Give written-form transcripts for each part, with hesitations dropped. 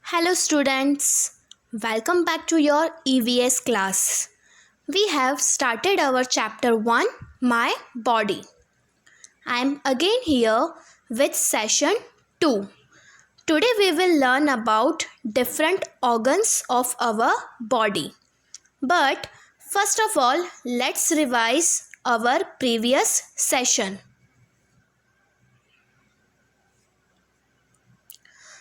Hello students, welcome back to your EVS class. We have started our chapter 1, My Body. I am again here with session 2. Today we will learn about different organs of our body. But first of all, let's revise our previous session.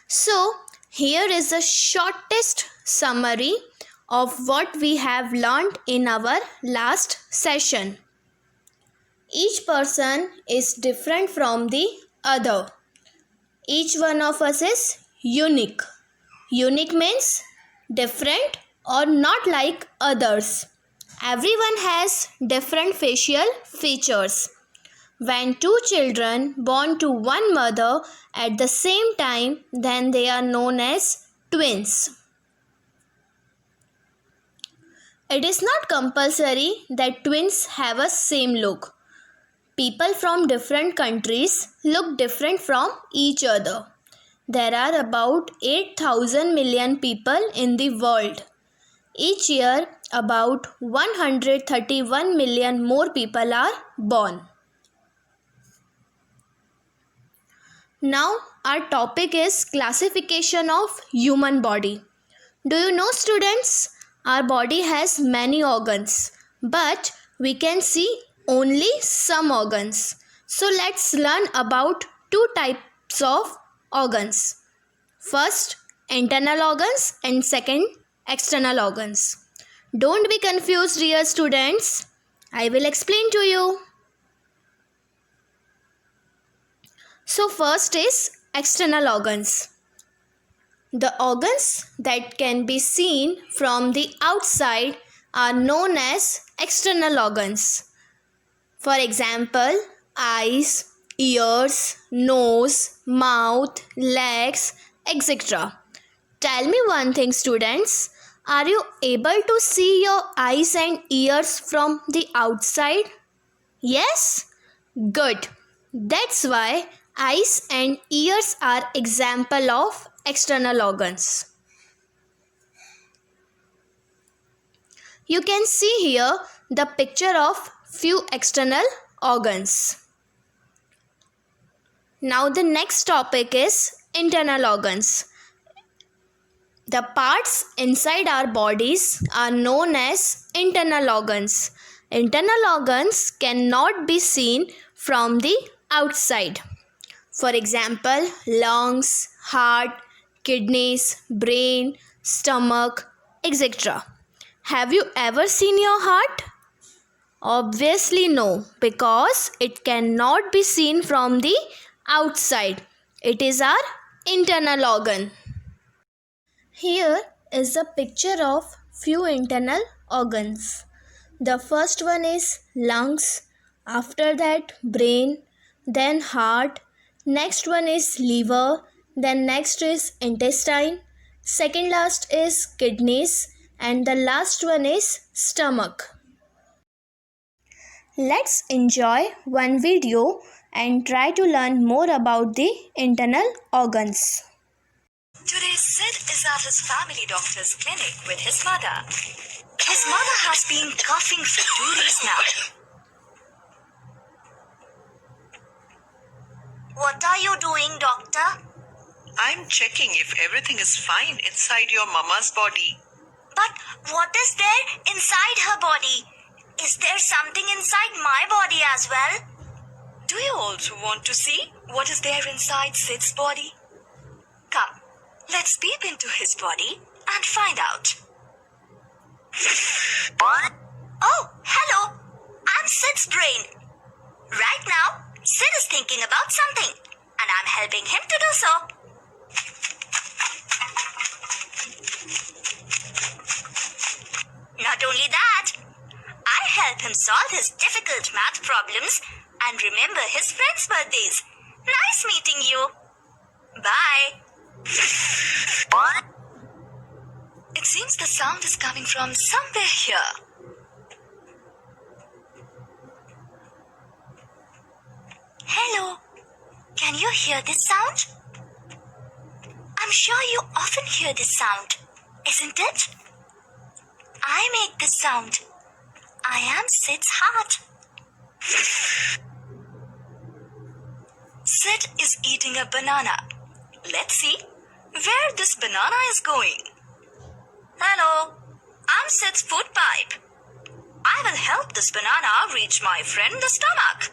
So, here is the shortest summary of what we have learned in our last session. Each person is different from the other. Each one of us is unique. Unique means different or not like others. Everyone has different facial features. When two children born to one mother at the same time, then they are known as twins. It is not compulsory that twins have a same look. People from different countries look different from each other. There are about 8,000 million people in the world. Each year, about 131 million more people are born. Now our topic is classification of human body. Do you know students, our body has many organs, but we can see only some organs. So let's learn about two types of organs. First, internal organs and second, external organs. Don't be confused, dear students. I will explain to you. So first is external organs. The organs that can be seen from the outside are known as external organs. For example, eyes, ears, nose, mouth, legs, etc. Tell me one thing, students. Are you able to see your eyes and ears from the outside? Yes? Good. That's why eyes and ears are example of external organs. You can see here the picture of few external organs. Now the next topic is internal organs. The parts inside our bodies are known as internal organs. Internal organs cannot be seen from the outside. For example, lungs, heart, kidneys, brain, stomach, etc. Have you ever seen your heart? Obviously no, because it cannot be seen from the outside. It is our internal organ. Here is a picture of few internal organs. The first one is lungs, after that brain, then heart, next one is liver, then next is intestine, second last is kidneys, and the last one is stomach. Let's enjoy one video and try to learn more about the internal organs. Today, Sid is at his family doctor's clinic with his mother. His mother has been coughing for 2 days now. What are you doing, doctor? I'm checking if everything is fine inside your mama's body. But what is there inside her body? Is there something inside my body as well? Do you also want to see what is there inside Sid's body? Come, let's peep into his body and find out. Oh, hello. I'm Sid's brain. Right now, Sid is thinking about something, and I'm helping him to do so. Not only that, I help him solve his difficult math problems and remember his friends' birthdays. Nice meeting you. Bye. It seems the sound is coming from somewhere here. Hello. Can you hear this sound? I'm sure you often hear this sound, isn't it? I make this sound. I am Sid's heart. Sid is eating a banana. Let's see where this banana is going. Hello, I'm Sid's food pipe. I will help this banana reach my friend the stomach.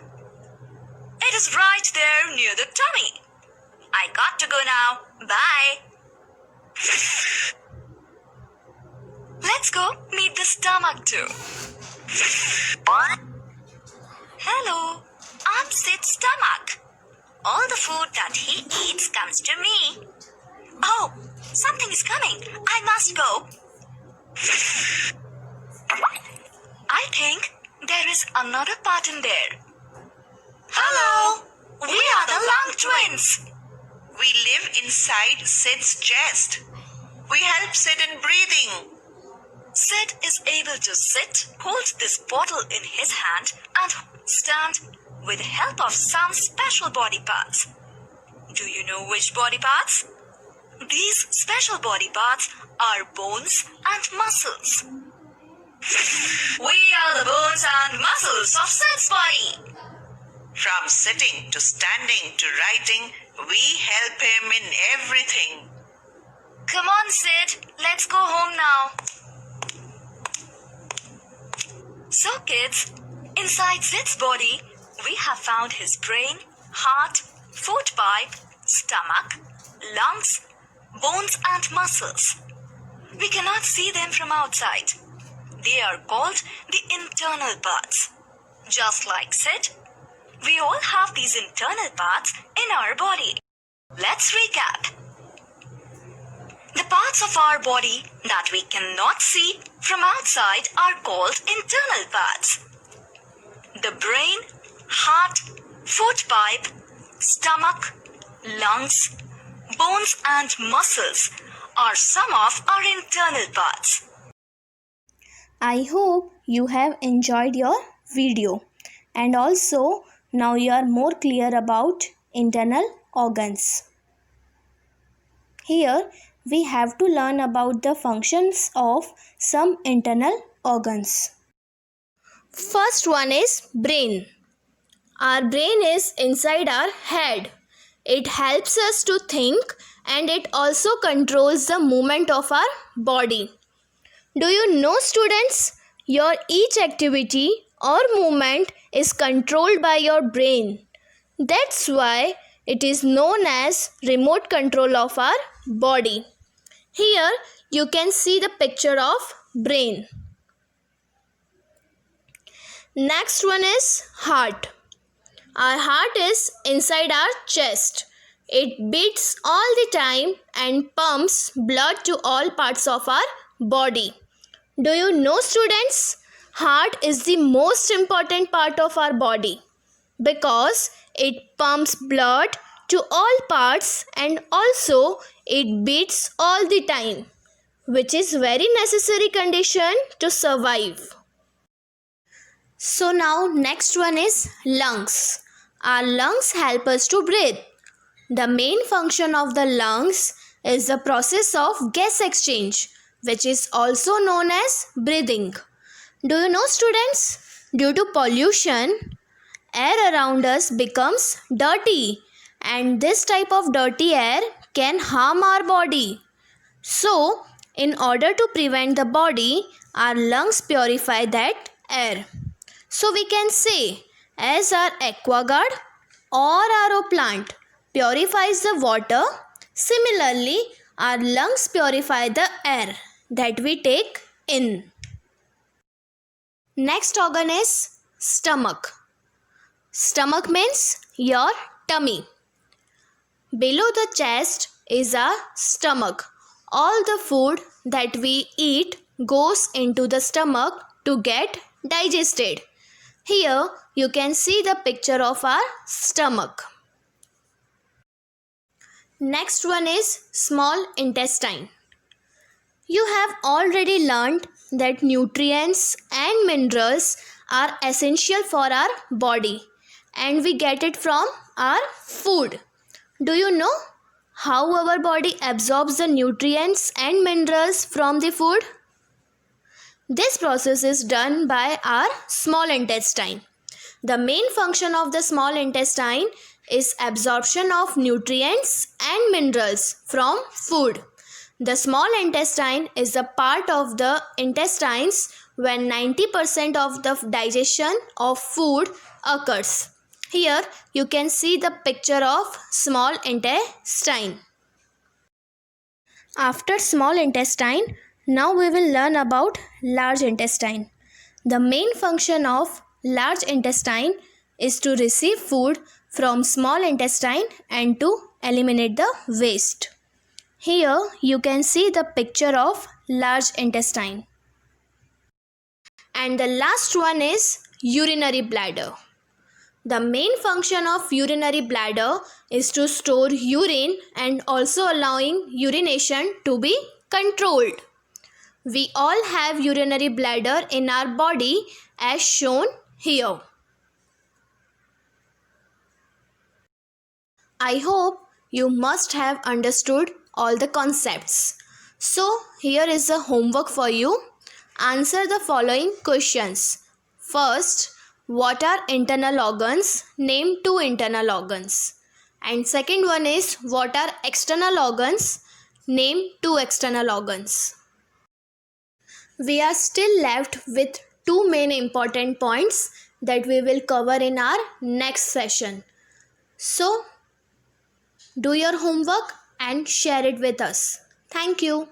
It is right there near the tummy. I got to go now. Bye. Let's go meet the stomach too. Hello, I'm Sid's stomach. All the food that he eats comes to me. Oh, something is coming. I must go. I think there is another part in there. Hello, we are the lung twins. We live inside Sid's chest. We help Sid in breathing. Sid is able to sit, hold this bottle in his hand, and stand with the help of some special body parts. Do you know which body parts? These special body parts are bones and muscles. We are the bones and muscles of Sid's body. From sitting to standing to writing, we help him in everything. Come on, Sid. Let's go home now. So, kids, inside Sid's body, we have found his brain, heart, food pipe, stomach, lungs, bones and muscles. We cannot see them from outside. They are called the internal parts. Just like Sid, we all have these internal parts in our body. Let's recap. The parts of our body that we cannot see from outside are called internal parts. The brain, heart, food pipe, stomach, lungs, bones and muscles are some of our internal parts. I hope you have enjoyed your video, and also now you are more clear about internal organs. Here we have to learn about the functions of some internal organs. First one is brain. Our brain is inside our head. It helps us to think, and it also controls the movement of our body. Do you know, students, your each activity or movement is controlled by your brain. That's why it is known as remote control of our body. Here you can see the picture of brain. Next one is heart. Our heart is inside our chest. It beats all the time and pumps blood to all parts of our body. Do you know, students? Heart is the most important part of our body because it pumps blood to all parts and also it beats all the time, which is very necessary condition to survive. So now next one is lungs. Our lungs help us to breathe. The main function of the lungs is the process of gas exchange, which is also known as breathing. Do you know, students? Due to pollution, air around us becomes dirty, and this type of dirty air can harm our body. So, in order to prevent the body, our lungs purify that air. So we can say, as our aquaguard or RO plant purifies the water, similarly, our lungs purify the air that we take in. Next organ is stomach. Stomach means your tummy. Below the chest is our stomach. All the food that we eat goes into the stomach to get digested. Here you can see the picture of our stomach. Next one is small intestine. You have already learned that nutrients and minerals are essential for our body and we get it from our food. Do you know how our body absorbs the nutrients and minerals from the food? This process is done by our small intestine. The main function of the small intestine is absorption of nutrients and minerals from food. The small intestine is a part of the intestines when 90% of the digestion of food occurs. Here you can see the picture of small intestine. After small intestine, now we will learn about large intestine. The main function of large intestine is to receive food from small intestine and to eliminate the waste. Here you can see the picture of large intestine. And the last one is urinary bladder. The main function of urinary bladder is to store urine and also allowing urination to be controlled. We all have urinary bladder in our body as shown here. I hope you must have understood all the concepts. So here is a homework for you. Answer the following questions. First, what are internal organs? Name 2 internal organs. And second one is, what are external organs? Name 2 external organs. We are still left with 2 main important points that we will cover in our next session. So, do your homework and share it with us. Thank you.